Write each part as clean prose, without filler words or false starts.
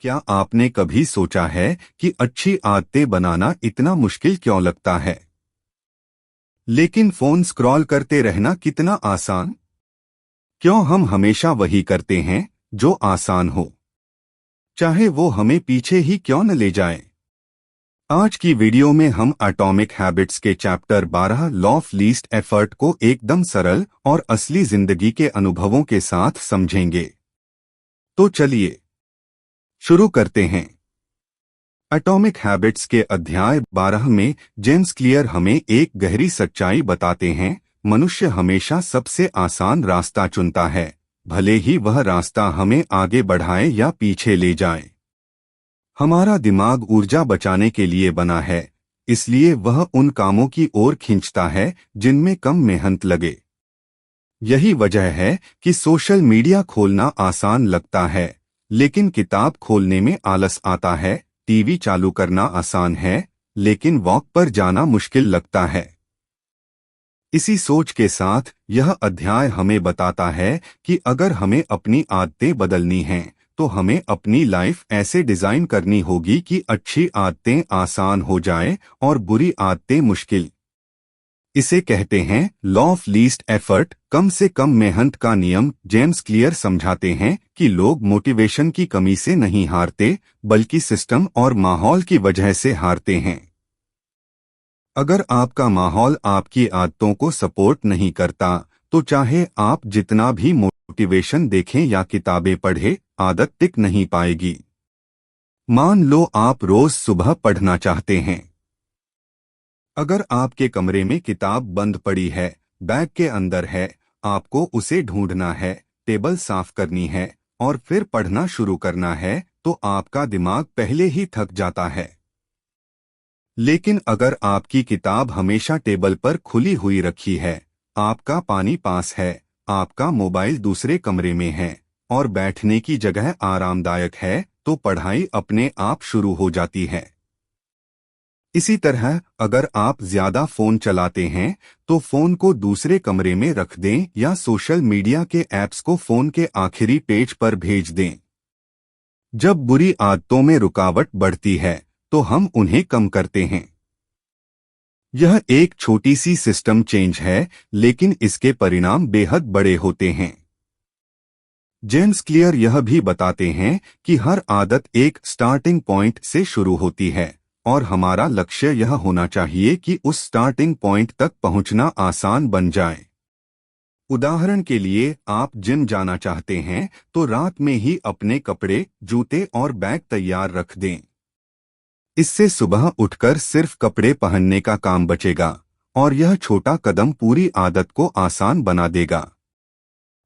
क्या आपने कभी सोचा है कि अच्छी आदतें बनाना इतना मुश्किल क्यों लगता है? लेकिन फोन स्क्रॉल करते रहना कितना आसान? क्यों हम हमेशा वही करते हैं जो आसान हो, चाहे वो हमें पीछे ही क्यों न ले जाए? आज की वीडियो में हम एटॉमिक हैबिट्स के chapter 12 law of least effort को एकदम सरल और असली जिंदगी के अनुभवों के साथ समझेंगे। तो चलिए शुरू करते हैं। एटॉमिक हैबिट्स के अध्याय 12 में जेम्स क्लियर हमें एक गहरी सच्चाई बताते हैं। मनुष्य हमेशा सबसे आसान रास्ता चुनता है, भले ही वह रास्ता हमें आगे बढ़ाए या पीछे ले जाए। हमारा दिमाग ऊर्जा बचाने के लिए बना है, इसलिए वह उन कामों की ओर खींचता है जिनमें कम मेहनत लगे। यही वजह है कि सोशल मीडिया खोलना आसान लगता है, लेकिन किताब खोलने में आलस आता है। टीवी चालू करना आसान है, लेकिन वॉक पर जाना मुश्किल लगता है। इसी सोच के साथ यह अध्याय हमें बताता है कि अगर हमें अपनी आदतें बदलनी हैं, तो हमें अपनी लाइफ ऐसे डिजाइन करनी होगी कि अच्छी आदतें आसान हो जाएं और बुरी आदतें मुश्किल। इसे कहते हैं लॉ ऑफ लीस्ट एफर्ट, कम से कम मेहनत का नियम। जेम्स क्लियर समझाते हैं कि लोग मोटिवेशन की कमी से नहीं हारते, बल्कि सिस्टम और माहौल की वजह से हारते हैं। अगर आपका माहौल आपकी आदतों को सपोर्ट नहीं करता, तो चाहे आप जितना भी मोटिवेशन देखें या किताबें पढ़ें, आदत टिक नहीं पाएगी। मान लो आप रोज सुबह पढ़ना चाहते हैं। अगर आपके कमरे में किताब बंद पड़ी है, बैग के अंदर है, आपको उसे ढूंढना है, टेबल साफ करनी है और फिर पढ़ना शुरू करना है, तो आपका दिमाग पहले ही थक जाता है। लेकिन अगर आपकी किताब हमेशा टेबल पर खुली हुई रखी है, आपका पानी पास है, आपका मोबाइल दूसरे कमरे में है और बैठने की जगह आरामदायक है, तो पढ़ाई अपने आप शुरू हो जाती है। इसी तरह अगर आप ज्यादा फोन चलाते हैं, तो फोन को दूसरे कमरे में रख दें या सोशल मीडिया के ऐप्स को फोन के आखिरी पेज पर भेज दें। जब बुरी आदतों में रुकावट बढ़ती है, तो हम उन्हें कम करते हैं। यह एक छोटी सी सिस्टम चेंज है, लेकिन इसके परिणाम बेहद बड़े होते हैं। जेम्स क्लियर यह भी बताते हैं कि हर आदत एक स्टार्टिंग पॉइंट से शुरू होती है और हमारा लक्ष्य यह होना चाहिए कि उस स्टार्टिंग पॉइंट तक पहुंचना आसान बन जाए। उदाहरण के लिए, आप जिम जाना चाहते हैं, तो रात में ही अपने कपड़े, जूते और बैग तैयार रख दें। इससे सुबह उठकर सिर्फ कपड़े पहनने का काम बचेगा और यह छोटा कदम पूरी आदत को आसान बना देगा।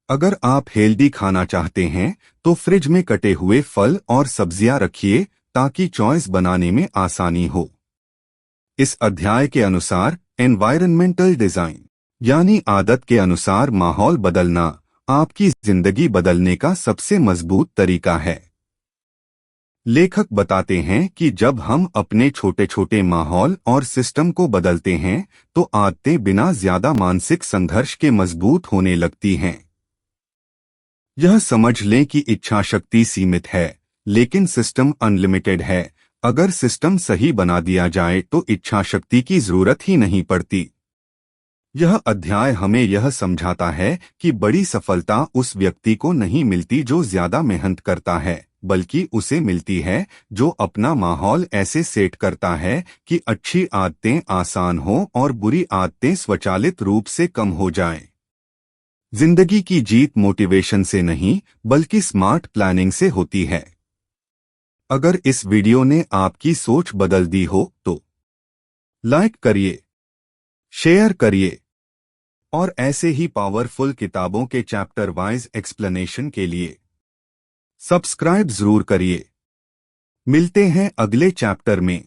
अगर आप हेल्दी खाना चाहते हैं, तो फ्रिज में कटे हुए फल और सब्जियां रखिए ताकि चॉइस बनाने में आसानी हो। इस अध्याय के अनुसार एनवायरनमेंटल डिजाइन, यानी आदत के अनुसार माहौल बदलना, आपकी जिंदगी बदलने का सबसे मजबूत तरीका है। लेखक बताते हैं कि जब हम अपने छोटे छोटे माहौल और सिस्टम को बदलते हैं, तो आदतें बिना ज्यादा मानसिक संघर्ष के मजबूत होने लगती हैं। यह समझ लें कि इच्छा शक्ति सीमित है, लेकिन सिस्टम अनलिमिटेड है। अगर सिस्टम सही बना दिया जाए, तो इच्छा शक्ति की जरूरत ही नहीं पड़ती। यह अध्याय हमें यह समझाता है कि बड़ी सफलता उस व्यक्ति को नहीं मिलती जो ज्यादा मेहनत करता है, बल्कि उसे मिलती है जो अपना माहौल ऐसे सेट करता है कि अच्छी आदतें आसान हो और बुरी आदतें स्वचालित रूप से कम हो जाएं। जिंदगी की जीत मोटिवेशन से नहीं, बल्कि स्मार्ट प्लानिंग से होती है। अगर इस वीडियो ने आपकी सोच बदल दी हो, तो लाइक करिए, शेयर करिए और ऐसे ही पावरफुल किताबों के चैप्टर वाइज एक्सप्लेनेशन के लिए सब्सक्राइब जरूर करिए। मिलते हैं अगले चैप्टर में।